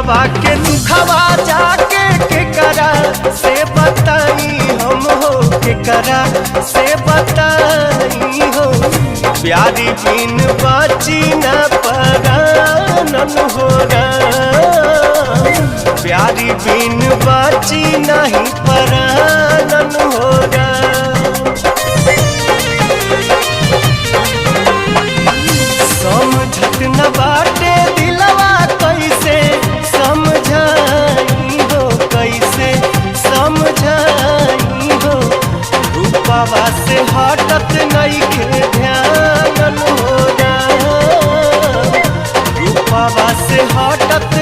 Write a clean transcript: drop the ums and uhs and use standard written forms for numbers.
दिलवा के दुखवा जाके केकरा से बताई हम हो, केकरा से बताई हो। प्यारी बिन बाची न परानन हो प्यारी बिन बाची नहीं परानन हो समझत न बाटे दिलवा कैसे समझाई हो, कैसे समझाई हो। रूपवा से हटत नहीं के ध्यान हो रूपवा से हटत